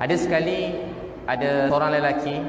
Ada sekali ada seorang lelaki,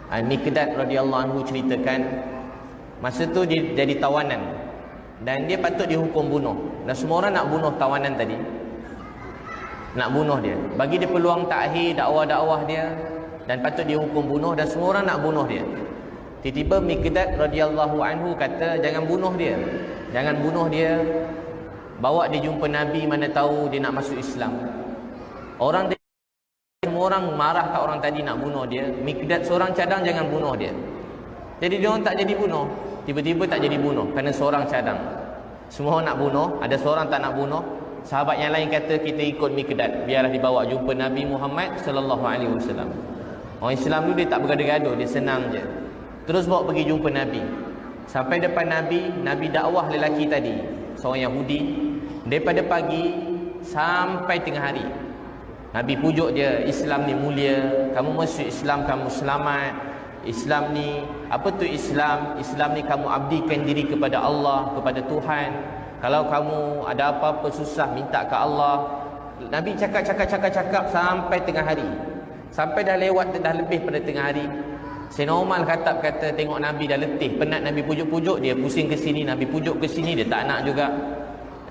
Miqdad radhiyallahu anhu ceritakan, masa tu dia jadi tawanan dan dia patut dihukum bunuh. Dan semua orang nak bunuh tawanan tadi, nak bunuh dia, bagi dia peluang takhir dakwah-dakwah dia, dan patut dihukum bunuh, dan semua orang nak bunuh dia. Tiba-tiba Miqdad radhiyallahu anhu kata, jangan bunuh dia, jangan bunuh dia, bawa dia jumpa Nabi, mana tahu dia nak masuk Islam. Semua orang marah kat orang tadi nak bunuh dia. Miqdad seorang cadang, jangan bunuh dia. Jadi dia orang tak jadi bunuh. Tiba-tiba tak jadi bunuh kerana seorang cadang. Semua nak bunuh, ada seorang tak nak bunuh. Sahabat yang lain kata, kita ikut Miqdad, biarlah dibawa jumpa Nabi Muhammad sallallahu alaihi wasallam. Orang Islam dulu dia tak bergaduh-gaduh, dia senang je. Terus bawa pergi jumpa Nabi. Sampai depan Nabi, Nabi dakwah lelaki tadi, seorang Yahudi, daripada pagi sampai tengah hari. Nabi pujuk dia, Islam ni mulia, kamu masuk Islam kamu selamat. Islam ni, apa tu Islam? Islam ni kamu abdikan diri kepada Allah, kepada Tuhan. Kalau kamu ada apa-apa susah, minta ke Allah. Nabi cakap sampai tengah hari. Sampai dah lewat, dah lebih pada tengah hari. Sayyidina Umar kata tengok Nabi dah letih, penat Nabi pujuk-pujuk, dia pusing ke sini, Nabi pujuk ke sini, dia tak nak juga.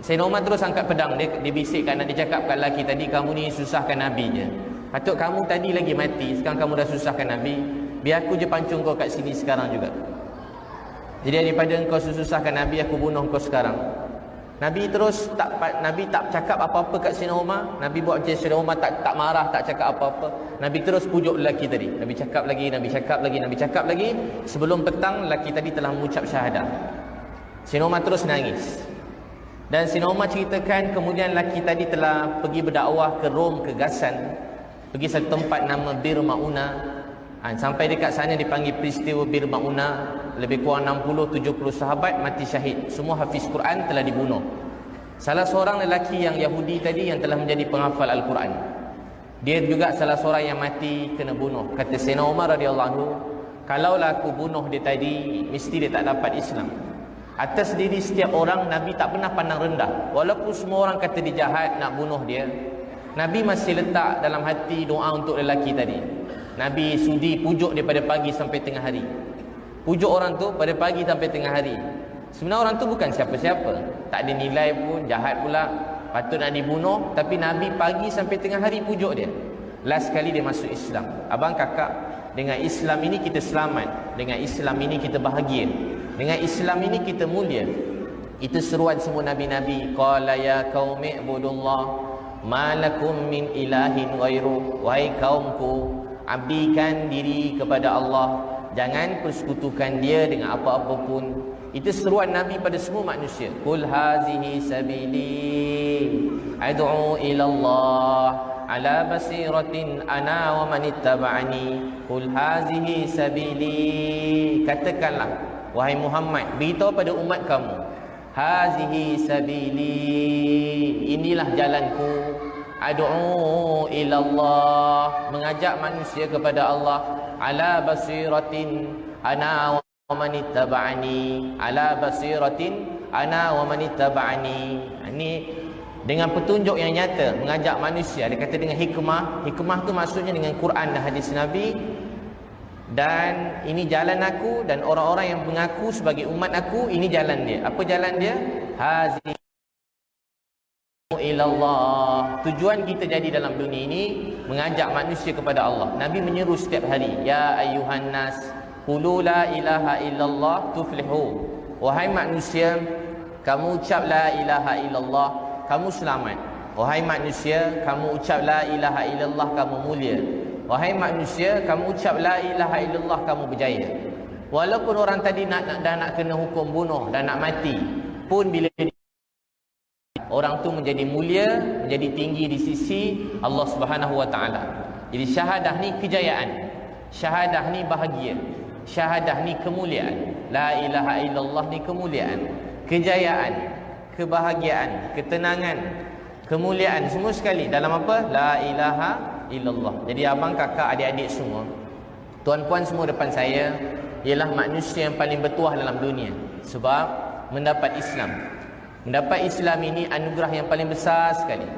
Sayyidina Umar terus angkat pedang, dia bisikkan, dia cakap kat lelaki tadi, kamu ni susahkan Nabi je. Patut kamu tadi lagi mati, sekarang kamu dah susahkan Nabi, biar aku je pancung kau kat sini sekarang juga. Jadi daripada engkau susahkan Nabi, aku bunuh kau sekarang. Nabi tak cakap apa-apa kat Sayyidina Umar. Nabi buat macam Sayyidina Umar tak marah, tak cakap apa-apa. Nabi terus pujuk lelaki tadi. Nabi cakap lagi. Sebelum petang, lelaki tadi telah mengucap syahadah. Sayyidina Umar terus nangis. Dan Sayyidina Umar ceritakan, kemudian lelaki tadi telah pergi berdakwah ke Rom, ke Ghassan, pergi satu tempat nama Bir Mauna. Sampai dekat sana dipanggil peristiwa Bir Mauna. Lebih kurang 60-70 sahabat mati syahid. Semua hafiz Quran telah dibunuh. Salah seorang lelaki yang Yahudi tadi yang telah menjadi penghafal Al-Quran, dia juga salah seorang yang mati kena bunuh. Kata Sayyidina Umar radhiyallahu anhu, kalaulah aku bunuh dia tadi, mesti dia tak dapat Islam. Atas diri setiap orang, Nabi tak pernah pandang rendah. Walaupun semua orang kata dia jahat, nak bunuh dia, Nabi masih letak dalam hati doa untuk lelaki tadi. Nabi sudi pujuk daripada pagi sampai tengah hari. Pujuk orang tu pada pagi sampai tengah hari. Sebenarnya orang tu bukan siapa-siapa, tak ada nilai pun, jahat pula, patut nak dibunuh, tapi Nabi pagi sampai tengah hari pujuk dia. Last kali dia masuk Islam. Abang kakak, dengan Islam ini kita selamat, dengan Islam ini kita bahagia, dengan Islam ini kita mulia. Itu seruan semua nabi-nabi. Qala ya qaumi ibudullah ma lakum min ilahin ghairu. Wahai kaumku, abdikan diri kepada Allah, jangan persekutukan dia dengan apa-apa pun. Itu seruan Nabi pada semua manusia. Qul hazihi sabili ad'u ila Allah ala basiratin ana wa man ittaba'ani. Qul hazihi sabili, katakanlah wahai Muhammad, beritahu pada umat kamu, hazihi sabili, inilah jalanku, ad'u ila Allah, mengajak manusia kepada Allah, ala basiratin ana wa man ittaba'ani, ala basiratin ana wa man ittaba'ani. Ini dengan petunjuk yang nyata, mengajak manusia. Dia kata dengan hikmah. Hikmah tu maksudnya dengan Quran dan hadis Nabi. Dan ini jalan aku, dan orang-orang yang mengaku sebagai umat aku, ini jalan dia. Apa jalan dia? Hazi ilallah. Tujuan kita jadi dalam dunia ini mengajak manusia kepada Allah. Nabi menyeru setiap hari, ya ayyuhan nas qulu la ilaha illallah tuflihu. Wahai manusia, kamu ucap la ilaha illallah, kamu selamat. Wahai manusia, kamu ucap la ilaha illallah, kamu mulia. Wahai manusia, kamu ucap la ilaha illallah, kamu berjaya. Walaupun orang tadi dah nak kena hukum bunuh dan nak mati pun, bila orang tu menjadi mulia, menjadi tinggi di sisi Allah Subhanahu wa taala. Jadi syahadah ni kejayaan, syahadah ni bahagia, syahadah ni kemuliaan. La ilaha illallah ni kemuliaan, kejayaan, kebahagiaan, ketenangan, kemuliaan, semua sekali dalam apa? La ilaha illallah. Jadi abang, kakak, adik-adik semua, tuan-puan semua depan saya, ialah manusia yang paling bertuah dalam dunia. Sebab mendapat Islam. Mendapat Islam ini anugerah yang paling besar sekali.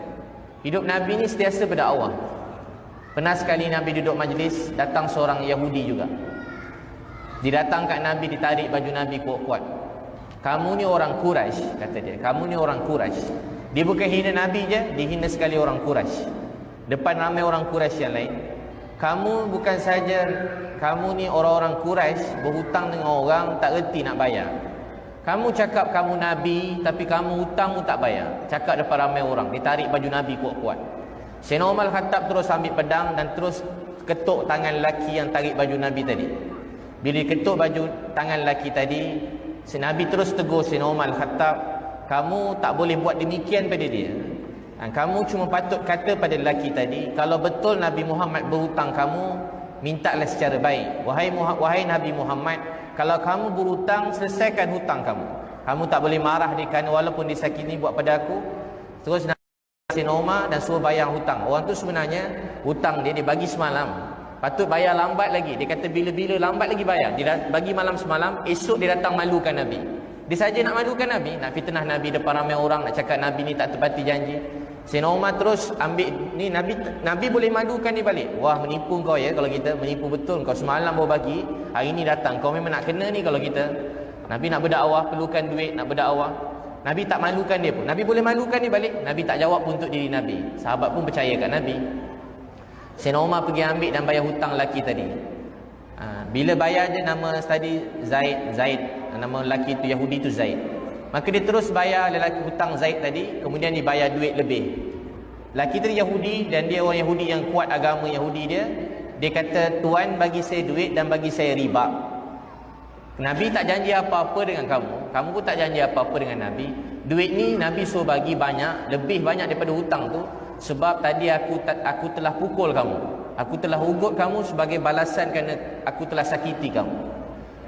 Hidup Nabi ni sentiasa berdakwah. Pernah sekali Nabi duduk majlis, datang seorang Yahudi juga. Didatang kat Nabi, ditarik baju Nabi kuat-kuat. Kamu ni orang Quraisy, kata dia. Kamu ni orang Quraisy. Dia bukan hina Nabi je, dia hina sekali orang Quraisy. Depan ramai orang Quraisy yang lain. Kamu bukan saja, kamu ni orang-orang Quraisy berhutang dengan orang tak reti nak bayar. Kamu cakap kamu Nabi, tapi kamu hutang pun tak bayar. Cakap depan ramai orang, ditarik baju Nabi kuat-kuat. Sayyidina Umar Khattab terus ambil pedang dan terus ketuk tangan lelaki yang tarik baju Nabi tadi. Bila ketuk baju tangan lelaki tadi, Nabi terus tegur Sayyidina Umar Khattab, kamu tak boleh buat demikian pada dia. Kamu cuma patut kata pada lelaki tadi, kalau betul Nabi Muhammad berhutang kamu, mintalah secara baik. Wahai Nabi Muhammad, kalau kamu berhutang, selesaikan hutang kamu. Kamu tak boleh marah dia kerana walaupun disakini buat pada aku. Terus Sayyidina Umar dan suruh bayar hutang. Orang tu sebenarnya hutang dia bagi semalam, patut bayar lambat lagi. Dia kata bila-bila lambat lagi bayar. Dia bagi malam semalam, esok dia datang malukan Nabi. Dia saja nak malukan Nabi, nak fitnah Nabi depan ramai orang, nak cakap Nabi ni tak tepati janji. Sayyidina Umar terus ambil ni, Nabi boleh malukan dia balik. Wah, menipu kau ya, kalau kita menipu betul. Kau semalam baru bagi, hari ni datang, kau memang nak kena ni kalau kita. Nabi nak berdakwah, perlukan duit nak berdakwah. Nabi tak malukan dia pun. Nabi boleh malukan dia balik. Nabi tak jawab pun untuk diri Nabi. Sahabat pun percaya kat Nabi. Sayyidina Umar pergi ambil dan bayar hutang lelaki tadi. Bila bayar je, nama tadi Zaid. Nama lelaki tu Yahudi tu Zaid. Maka dia terus bayar lelaki hutang Zaid tadi. Kemudian dia bayar duit lebih. Lelaki tu Yahudi dan dia orang Yahudi yang kuat agama Yahudi dia. Dia kata, Tuan bagi saya duit dan bagi saya riba. Nabi tak janji apa-apa dengan kamu. Kamu pun tak janji apa-apa dengan Nabi. Duit ni Nabi suruh bagi banyak, lebih banyak daripada hutang tu. Sebab tadi aku telah pukul kamu. Aku telah ugut kamu sebagai balasan kerana aku telah sakiti kamu.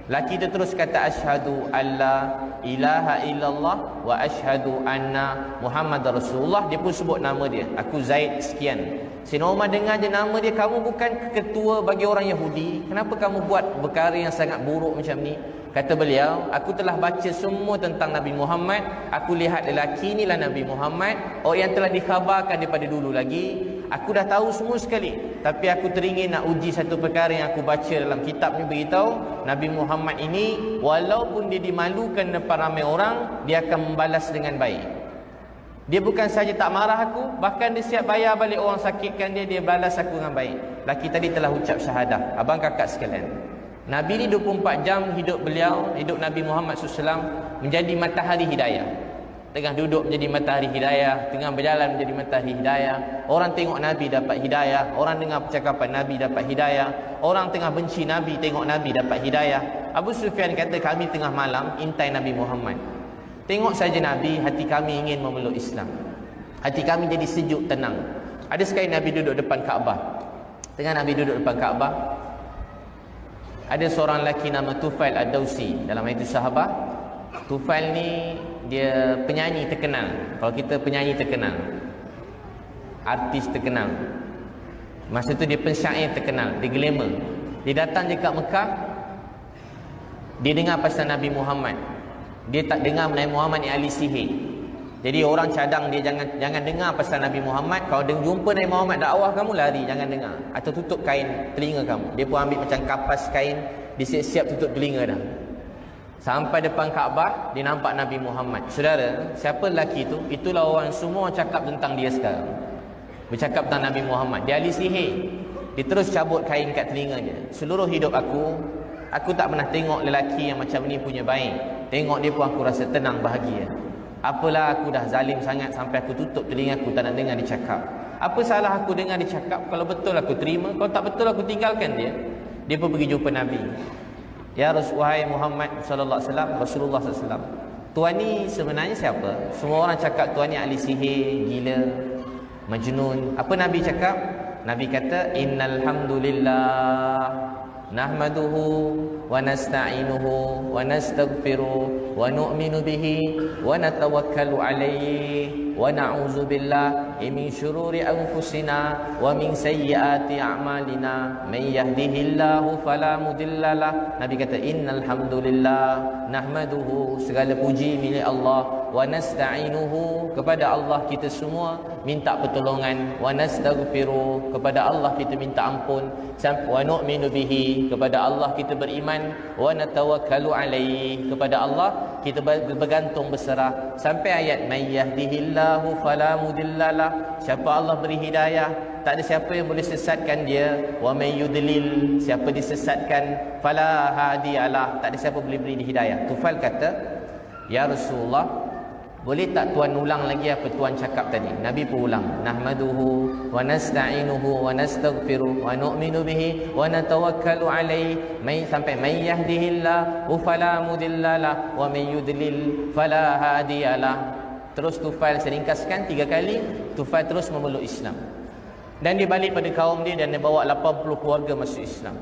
Laki tu terus kata, asyhadu alla ilaha illallah wa asyhadu anna Muhammad Rasulullah. Dia pun sebut nama dia. Aku Zaid sekian. Sayyidina Umar dengar je nama dia. Kamu bukan ketua bagi orang Yahudi. Kenapa kamu buat perkara yang sangat buruk macam ni? Kata beliau, aku telah baca semua tentang Nabi Muhammad. Aku lihat lelaki inilah Nabi Muhammad, orang yang telah dikhabarkan daripada dulu lagi. Aku dah tahu semua sekali. Tapi aku teringin nak uji satu perkara yang aku baca dalam kitab ni, beritahu Nabi Muhammad ini walaupun dia dimalukan depan ramai orang, dia akan membalas dengan baik. Dia bukan saja tak marah aku, bahkan dia siap bayar balik orang sakitkan dia, dia balas aku dengan baik. Laki tadi telah ucap syahadah. Abang kakak sekalian, Nabi ni 24 jam hidup beliau, hidup Nabi Muhammad SAW menjadi matahari hidayah. Tengah duduk menjadi matahari hidayah, tengah berjalan menjadi matahari hidayah. Orang tengok Nabi dapat hidayah, orang dengar percakapan Nabi dapat hidayah, orang tengah benci Nabi tengok Nabi dapat hidayah. Abu Sufyan kata, kami tengah malam intai Nabi Muhammad. Tengok saja Nabi, hati kami ingin memeluk Islam. Hati kami jadi sejuk, tenang. Ada sekali Nabi duduk depan Kaabah. Tengah Nabi duduk depan Kaabah, ada seorang lelaki nama Tufail Ad-Dawsi. Dalam itu sahabat, Tufail ni dia penyanyi terkenal. Kalau kita penyanyi terkenal, artis terkenal, masa tu dia pensyair terkenal, dia glamour. Dia datang dekat Mekah, dia dengar pasal Nabi Muhammad. Dia tak dengar Nabi Muhammad ni ahli sihir. Jadi orang cadang dia, jangan dengar pasal Nabi Muhammad. Kalau dia jumpa Nabi Muhammad dakwah, kamu lari, jangan dengar. Atau tutup kain telinga kamu. Dia pun ambil macam kapas kain, dia siap-siap tutup telinga dah. Sampai depan Kaabah, dia nampak Nabi Muhammad. Saudara, siapa lelaki itu? Itulah orang semua cakap tentang dia sekarang. Bercakap tentang Nabi Muhammad. Dia ahli sihir. Dia terus cabut kain kat telinga dia. Seluruh hidup aku tak pernah tengok lelaki yang macam ni punya baik. Tengok dia pun aku rasa tenang, bahagia. Apalah aku dah zalim sangat sampai aku tutup telinga aku, tak nak dengar dia cakap. Apa salah aku dengar dia cakap? Kalau betul aku terima, kalau tak betul aku tinggalkan dia. Dia pun pergi jumpa Nabi. Ya Wahai Muhammad sallallahu alaihi wasallam, Rasulullah sallallahu alaihi wasallam, tuan ni sebenarnya siapa? Semua orang cakap tuan ni ahli sihir, gila, majnun. Apa Nabi cakap? Nabi kata, innal hamdulillah nahmaduhu wa nasta'inuhu wa nastaghfiruh wa nu'minu bihi wa natawakkalu alaihi wa na'udzu billahi min syururi anfusina wa min sayyiati a'malina man yahdihillahu fala mudhillalah. Nabi kata, innal hamdulillah nahmaduhu, segala puji milik Allah, wa nasta'inuhu, kepada Allah kita semua minta pertolongan, wa nastaghfiru, kepada Allah kita minta ampun, wa nu'minu bihi, kepada Allah kita beriman, wa natawakkalu alaihi, kepada Allah kita bergantung berserah, sampai ayat may yahdihillahu fala mudhillalah, siapa Allah beri hidayah tak ada siapa yang boleh sesatkan dia, wa may yudlil, siapa disesatkan, fala hadiyalah, tak ada siapa boleh beri hidayah. Tufail kata, ya Rasulullah, boleh tak tuan ulang lagi apa tuan cakap tadi? Nabi pun ulang, nahmaduhu wa nasta'inuhu wa nastaghfiruh wa nu'minu bihi wa natawakkalu alaihi, sampai may yahdihillahu fala mudhillalah wa may yudlil fala hadiyalah. Terus Tufail, saya ringkaskan 3 kali, Tufail terus memeluk Islam. Dan dia balik pada kaum dia dan dia bawa 80 keluarga masuk Islam.